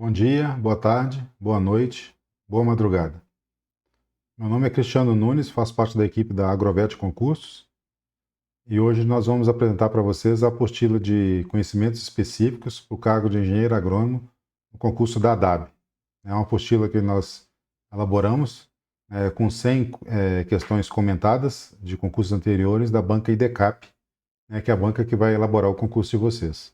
Bom dia, boa tarde, boa noite, boa madrugada. Meu nome é Cristiano Nunes, faço parte da equipe da Agrovet Concursos e hoje nós vamos apresentar para vocês a apostila de conhecimentos específicos para o cargo de engenheiro agrônomo no concurso da ADAB. É uma apostila que nós elaboramos com 100 questões comentadas de concursos anteriores da banca IDCAP, que é a banca que vai elaborar o concurso de vocês.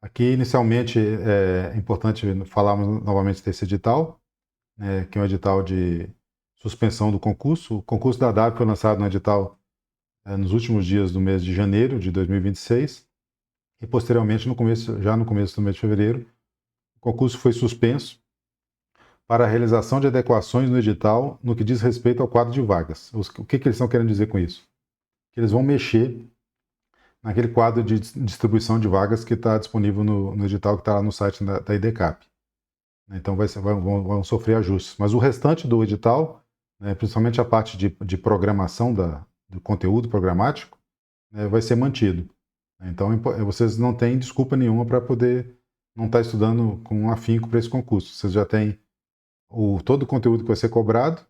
Aqui, inicialmente, é importante falarmos novamente desse edital, que é um edital de suspensão do concurso. O concurso da ADAB foi lançado no edital nos últimos dias do mês de janeiro de 2026 e, posteriormente, já no começo do mês de fevereiro, o concurso foi suspenso para a realização de adequações no edital no que diz respeito ao quadro de vagas. O que eles estão querendo dizer com isso? Que eles vão mexer naquele quadro de distribuição de vagas que está disponível no edital que está lá no site da IDCAP. Então vão sofrer ajustes. Mas o restante do edital, principalmente a parte de programação do conteúdo programático, vai ser mantido. Então vocês não têm desculpa nenhuma para poder não estar estudando com afinco para esse concurso. Vocês já têm todo o conteúdo que vai ser cobrado.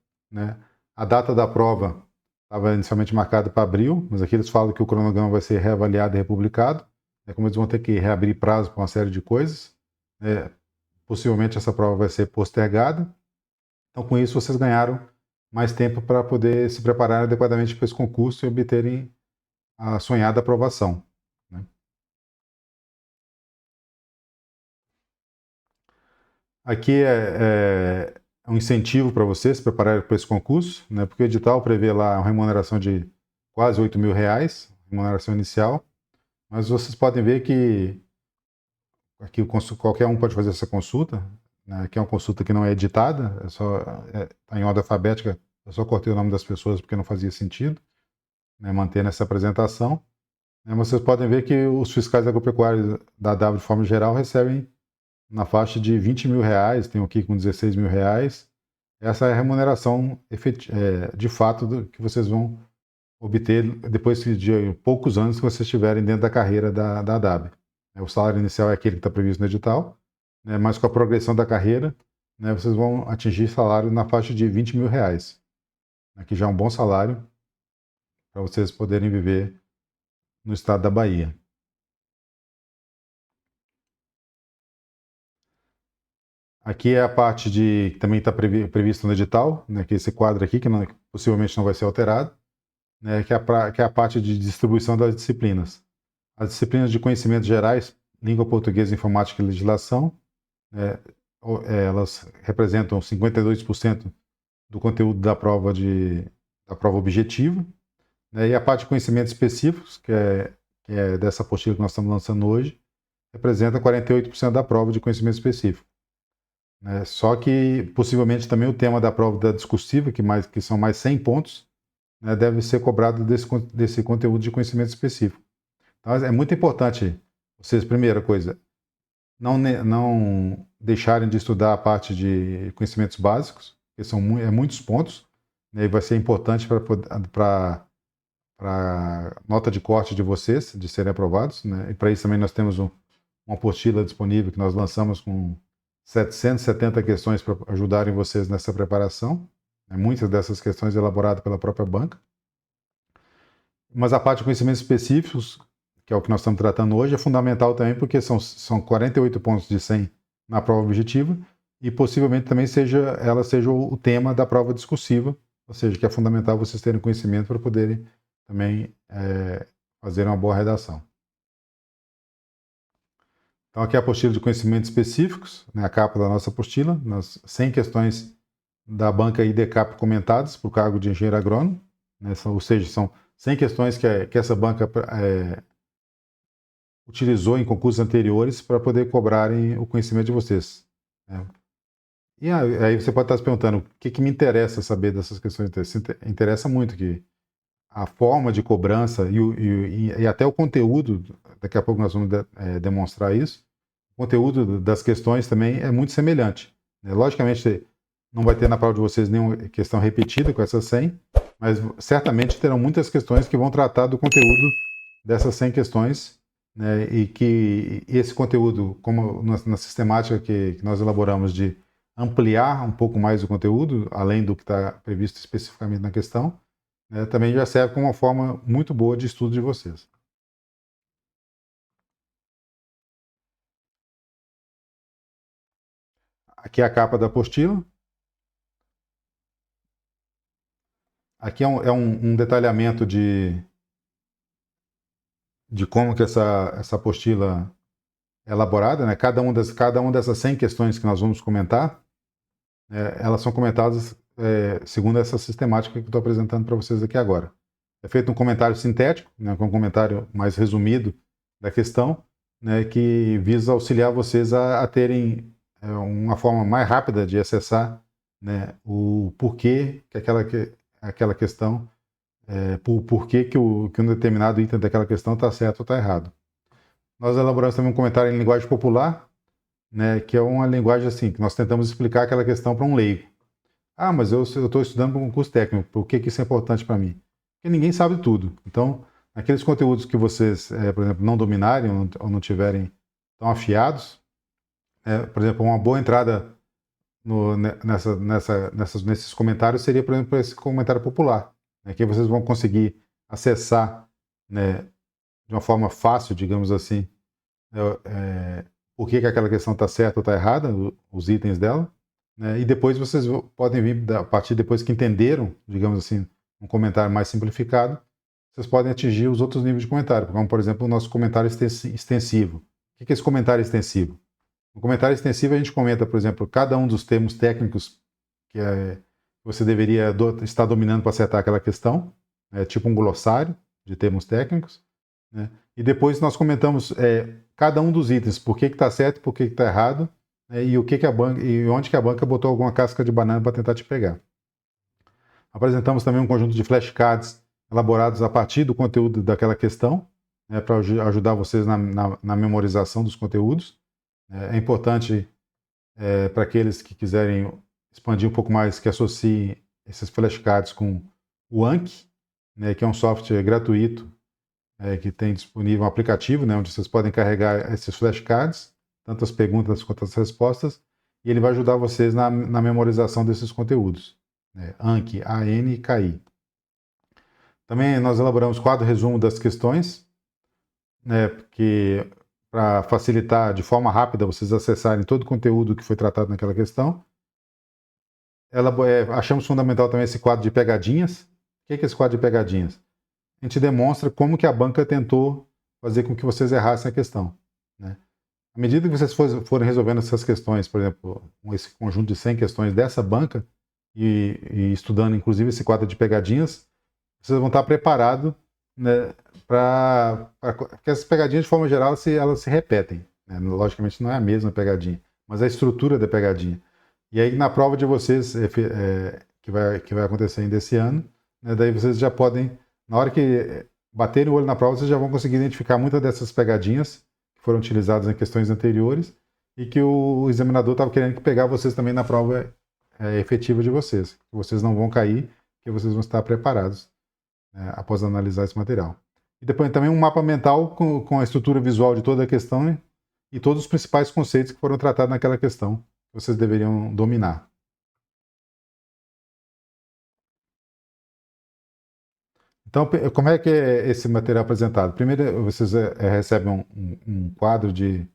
A data da prova estava inicialmente marcada para abril, mas aqui eles falam que o cronograma vai ser reavaliado e republicado. Como eles vão ter que reabrir prazo para uma série de coisas. Possivelmente essa prova vai ser postergada. Então, com isso, vocês ganharam mais tempo para poder se preparar adequadamente para esse concurso e obterem a sonhada aprovação. Aqui é um incentivo para vocês se prepararem para esse concurso, porque o edital prevê lá uma remuneração de quase R$8.000, remuneração inicial, mas vocês podem ver que aqui qualquer um pode fazer essa consulta, que é uma consulta que não é editada, está em ordem alfabética, eu só cortei o nome das pessoas porque não fazia sentido manter nessa apresentação. Vocês podem ver que os fiscais agropecuários da ADAB, de forma geral, recebem na faixa de R$20.000, tem aqui com R$16.000. Essa é a remuneração de fato que vocês vão obter depois de poucos anos que vocês estiverem dentro da carreira da ADAB. O salário inicial é aquele que está previsto no edital, mas com a progressão da carreira, vocês vão atingir salário na faixa de R$20.000. Aqui já é um bom salário para vocês poderem viver no estado da Bahia. Aqui é a parte que também está prevista no edital, que é esse quadro aqui, que possivelmente não vai ser alterado, que é a parte de distribuição das disciplinas. As disciplinas de conhecimentos gerais, língua portuguesa, informática e legislação, elas representam 52% do conteúdo da prova objetiva. E a parte de conhecimentos específicos, que é dessa apostila que nós estamos lançando hoje, representa 48% da prova de conhecimento específico. Só que, possivelmente, também o tema da prova da discursiva, que são mais 100 pontos, deve ser cobrado desse conteúdo de conhecimento específico. Então, é muito importante vocês, primeira coisa, não deixarem de estudar a parte de conhecimentos básicos, que são muitos pontos, e vai ser importante para a nota de corte de vocês, de serem aprovados. E para isso também nós temos uma apostila disponível que nós lançamos com 770 questões para ajudarem vocês nessa preparação. Muitas dessas questões elaboradas pela própria banca. Mas a parte de conhecimentos específicos, que é o que nós estamos tratando hoje, é fundamental também porque são 48 pontos de 100 na prova objetiva e possivelmente também ela seja o tema da prova discursiva, ou seja, que é fundamental vocês terem conhecimento para poderem também fazer uma boa redação. Então aqui é a apostila de conhecimentos específicos, a capa da nossa apostila, 100 questões da banca IDCAP comentadas para o cargo de engenheiro agrônomo, ou seja, são 100 questões que essa banca utilizou em concursos anteriores para poder cobrarem o conhecimento de vocês. E aí você pode estar se perguntando, o que me interessa saber dessas questões? Interessa muito que a forma de cobrança e até o conteúdo, daqui a pouco nós vamos demonstrar isso, o conteúdo das questões também é muito semelhante. Logicamente, não vai ter na prova de vocês nenhuma questão repetida com essas 100, mas certamente terão muitas questões que vão tratar do conteúdo dessas 100 questões né, e que esse conteúdo, como na sistemática que nós elaboramos de ampliar um pouco mais o conteúdo, além do que está previsto especificamente na questão, né, também já serve como uma forma muito boa de estudo de vocês. Aqui é a capa da apostila. Aqui é um detalhamento de como que essa apostila é elaborada, né? Cada uma dessas 100 questões que nós vamos comentar, elas são comentadas segundo essa sistemática que eu estou apresentando para vocês aqui agora. É feito um comentário sintético, né, com um comentário mais resumido da questão, né, que visa auxiliar vocês a terem uma forma mais rápida de acessar, né, o porquê que aquela questão, porquê que um determinado item daquela questão está certo ou está errado. Nós elaboramos também um comentário em linguagem popular, né, que é uma linguagem assim, que nós tentamos explicar aquela questão para um leigo. Ah, mas eu estou estudando para um curso técnico, por que isso é importante para mim? Porque ninguém sabe tudo. Então, aqueles conteúdos que vocês, por exemplo, não dominarem ou não tiverem tão afiados, por exemplo, uma boa entrada nesses comentários seria, por exemplo, esse comentário popular, né, que vocês vão conseguir acessar, né, de uma forma fácil, digamos assim, por que aquela questão está certa ou está errada, os itens dela, né, e depois vocês podem vir, a partir depois que entenderam, digamos assim, um comentário mais simplificado, vocês podem atingir os outros níveis de comentário, como, por exemplo, o nosso comentário extensivo. O que é esse comentário extensivo? No comentário extensivo a gente comenta, por exemplo, cada um dos termos técnicos que você deveria estar dominando para acertar aquela questão, tipo um glossário de termos técnicos, né? E depois nós comentamos cada um dos itens, por que está certo, por que está errado, e o que a banca, e onde que a banca botou alguma casca de banana para tentar te pegar. Apresentamos também um conjunto de flashcards elaborados a partir do conteúdo daquela questão, né, para ajudar vocês na memorização dos conteúdos. É importante para aqueles que quiserem expandir um pouco mais, que associem esses flashcards com o Anki, né, que é um software gratuito que tem disponível um aplicativo, né, onde vocês podem carregar esses flashcards, tanto as perguntas quanto as respostas, e ele vai ajudar vocês na memorização desses conteúdos. Anki, A-N-K-I. Também nós elaboramos quadro resumo das questões, né, que para facilitar de forma rápida vocês acessarem todo o conteúdo que foi tratado naquela questão. Achamos fundamental também esse quadro de pegadinhas. O que é esse quadro de pegadinhas? A gente demonstra como que a banca tentou fazer com que vocês errassem a questão, né? À medida que vocês forem resolvendo essas questões, por exemplo, esse conjunto de 100 questões dessa banca, e estudando inclusive esse quadro de pegadinhas, vocês vão estar preparados, né, porque essas pegadinhas, de forma geral, elas se repetem, né? Logicamente não é a mesma pegadinha, mas a estrutura da pegadinha. E aí, na prova de vocês, que vai acontecer ainda esse ano, né, daí vocês já podem, na hora que baterem o olho na prova, vocês já vão conseguir identificar muitas dessas pegadinhas que foram utilizadas em questões anteriores e que o examinador estava querendo pegar vocês também na prova efetiva de vocês. Que vocês não vão cair, que vocês vão estar preparados após analisar esse material. E depois também um mapa mental com a estrutura visual de toda a questão, né, e todos os principais conceitos que foram tratados naquela questão, que vocês deveriam dominar. Então, como é que é esse material apresentado? Primeiro, vocês recebem um quadro de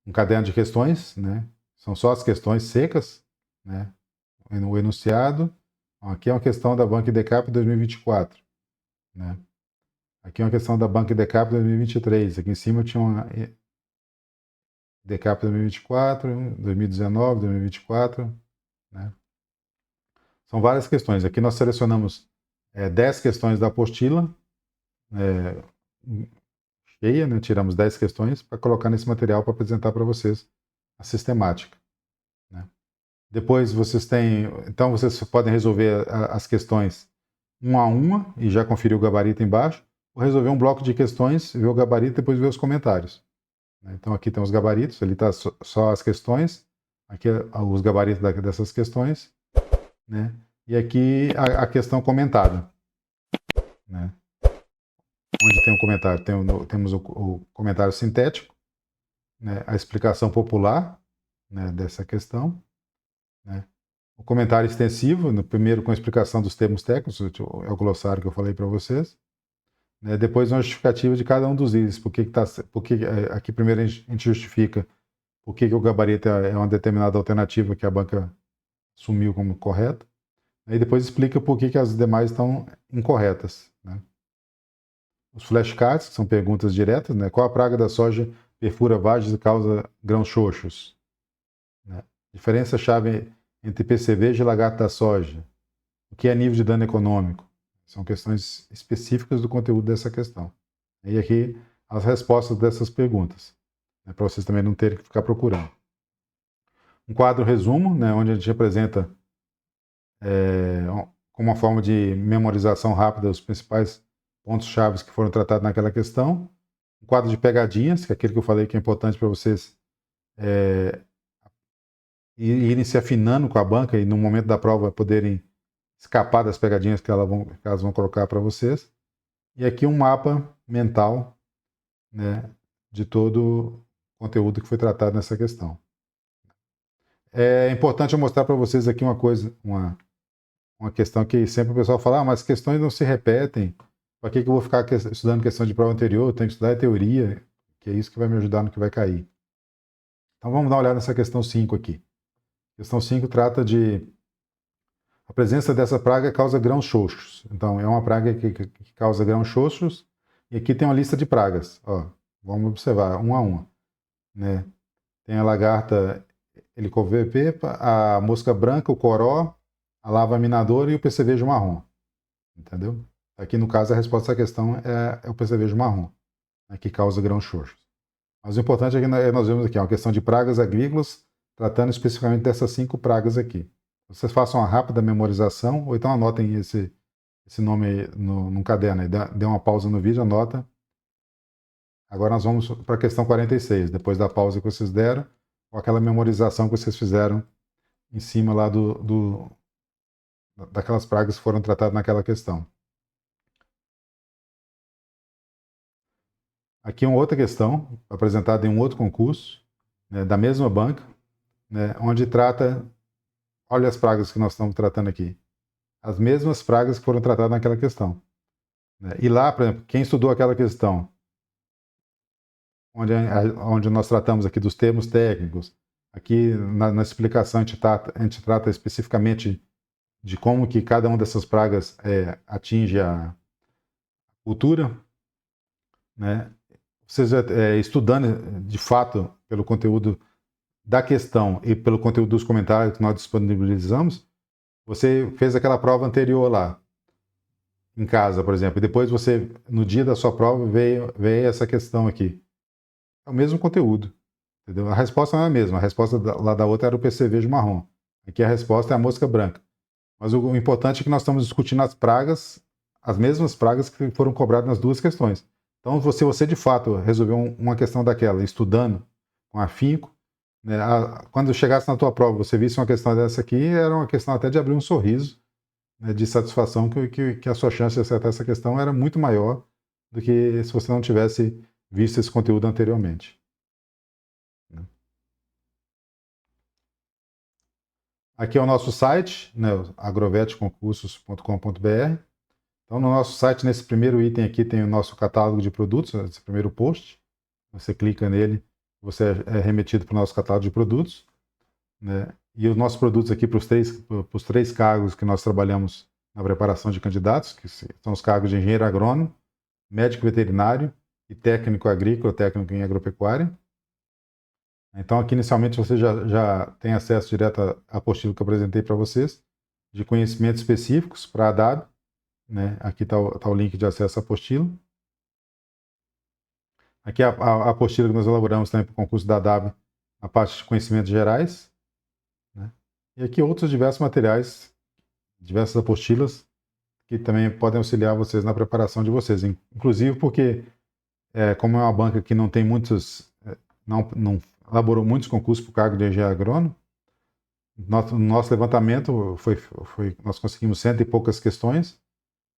um caderno de questões, né? São só as questões secas, né? O enunciado. Aqui é uma questão da Banco Decap 2024, né? Aqui é uma questão da Banco Decap 2023. Aqui em cima tinha uma Decap 2024, 2019, 2024, né? São várias questões. Aqui nós selecionamos 10 questões da apostila, cheia, né? Tiramos 10 questões para colocar nesse material para apresentar para vocês a sistemática, né? Depois vocês têm, então vocês podem resolver as questões uma a uma e já conferir o gabarito embaixo, ou resolver um bloco de questões, ver o gabarito e depois ver os comentários, né? Então aqui tem os gabaritos, ali está só as questões, aqui os gabaritos dessas questões, né? E aqui a questão comentada, né? onde tem um comentário, temos o comentário sintético, né, a explicação popular, né, dessa questão, né, o comentário extensivo, no primeiro com a explicação dos termos técnicos, é o glossário que eu falei para vocês, né, depois uma justificativa de cada um dos itens, aqui primeiro a gente justifica por que o gabarito é uma determinada alternativa que a banca assumiu como correta, aí depois explica por que as demais estão incorretas, né. Os flashcards, que são perguntas diretas, né? Qual a praga da soja perfura vagens e causa grãos xoxos? Né? Diferença-chave entre percevejo e lagarto da soja. O que é nível de dano econômico? São questões específicas do conteúdo dessa questão. E aqui as respostas dessas perguntas, né? Para vocês também não terem que ficar procurando. Um quadro resumo, né? Onde a gente apresenta como uma forma de memorização rápida os principais pontos-chave que foram tratados naquela questão. Um quadro de pegadinhas, que é aquele que eu falei que é importante para vocês irem se afinando com a banca e no momento da prova poderem escapar das pegadinhas que elas vão colocar para vocês. E aqui um mapa mental, né, de todo o conteúdo que foi tratado nessa questão. É importante eu mostrar para vocês aqui uma coisa, uma questão que sempre o pessoal fala, mas questões não se repetem. Para que eu vou ficar estudando questão de prova anterior? Eu tenho que estudar a teoria, que é isso que vai me ajudar no que vai cair. Então vamos dar uma olhada nessa questão 5 aqui. A questão 5 trata de a presença dessa praga causa grãos xoxos. Então é uma praga que causa grãos xoxos e aqui tem uma lista de pragas. Ó, vamos observar uma a uma. Né? Tem a lagarta helicoverpepa, a mosca branca, o coró, a lava minadora e o percevejo marrom. Entendeu? Aqui no caso a resposta à questão é o percevejo marrom, né, que causa grãos xoxos. Mas o importante é que nós vemos aqui uma questão de pragas agrícolas, tratando especificamente dessas 5 pragas aqui. Vocês façam uma rápida memorização, ou então anotem esse nome num caderno, aí, dê uma pausa no vídeo, anota. Agora nós vamos para a questão 46, depois da pausa que vocês deram, ou aquela memorização que vocês fizeram em cima lá daquelas pragas que foram tratadas naquela questão. Aqui uma outra questão, apresentada em um outro concurso, né, da mesma banca, né, onde trata, olha as pragas que nós estamos tratando aqui, as mesmas pragas que foram tratadas naquela questão. Né. E lá, por exemplo, quem estudou aquela questão, onde nós tratamos aqui dos termos técnicos, aqui na explicação a gente trata especificamente de como que cada uma dessas pragas atinge a cultura, né? Vocês estudando de fato pelo conteúdo da questão e pelo conteúdo dos comentários que nós disponibilizamos, você fez aquela prova anterior lá, em casa, por exemplo, e depois você, no dia da sua prova, veio essa questão aqui. É o mesmo conteúdo, entendeu? A resposta não é a mesma, a resposta lá da outra era o percevejo marrom. Aqui a resposta é a mosca branca. Mas o importante é que nós estamos discutindo as pragas, as mesmas pragas que foram cobradas nas duas questões. Então, se você de fato resolveu uma questão daquela, estudando com afinco, né, quando chegasse na tua prova, você visse uma questão dessa aqui, era uma questão até de abrir um sorriso, né, de satisfação que a sua chance de acertar essa questão era muito maior do que se você não tivesse visto esse conteúdo anteriormente. Aqui é o nosso site, né, agrovetconcursos.com.br. Então, no nosso site, nesse primeiro item aqui, tem o nosso catálogo de produtos, esse primeiro post. Você clica nele, você é remetido para o nosso catálogo de produtos. Né? E os nossos produtos aqui para os três cargos que nós trabalhamos na preparação de candidatos, que são os cargos de engenheiro agrônomo, médico veterinário e técnico agrícola, técnico em agropecuária. Então, aqui inicialmente você já tem acesso direto à apostila que eu apresentei para vocês, de conhecimentos específicos para a DAB. Né? Aqui está o link de acesso à apostila. Aqui a apostila que nós elaboramos também para o concurso da DAB, a parte de conhecimentos gerais. Né? E aqui outros diversos materiais, diversas apostilas, que também podem auxiliar vocês na preparação de vocês. Inclusive porque, como é uma banca que não tem muitos, não elaborou muitos concursos para o cargo de engenheiro agrônomo, nosso levantamento nós conseguimos 100 e poucas questões,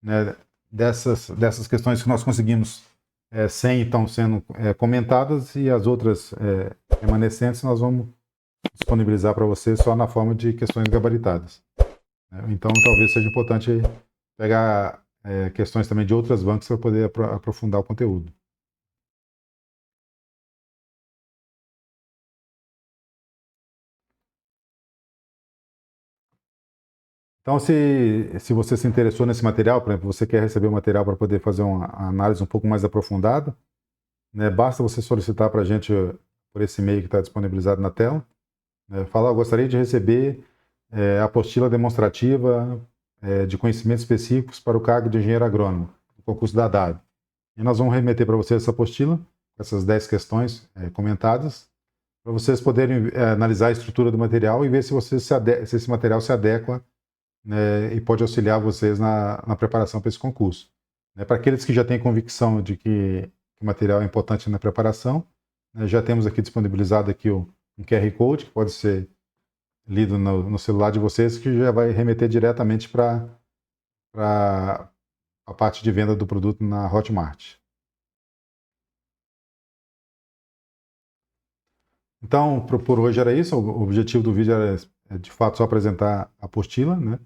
né, dessas questões que nós conseguimos 100 estão sendo comentadas e as outras remanescentes nós vamos disponibilizar para você só na forma de questões gabaritadas. Então, talvez seja importante pegar questões também de outras bancas para poder aprofundar o conteúdo. Então, se você se interessou nesse material, por exemplo, você quer receber o material para poder fazer uma análise um pouco mais aprofundada, né, basta você solicitar para a gente por esse e-mail que está disponibilizado na tela, falar, eu gostaria de receber a apostila demonstrativa de conhecimentos específicos para o cargo de engenheiro agrônomo, no concurso da DAB. E nós vamos remeter para vocês essa apostila, essas 10 questões comentadas, para vocês poderem analisar a estrutura do material e ver se esse material se adequa, né, e pode auxiliar vocês na preparação para esse concurso. Para aqueles que já têm convicção de que o material é importante na preparação, já temos aqui disponibilizado aqui um QR Code que pode ser lido no celular de vocês, que já vai remeter diretamente para a parte de venda do produto na Hotmart. Então, por hoje era isso. O objetivo do vídeo era, de fato, só apresentar a apostila, né?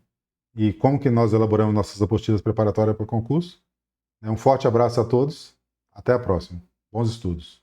E como que nós elaboramos nossas apostilas preparatórias para o concurso. Um forte abraço a todos. Até a próxima. Bons estudos.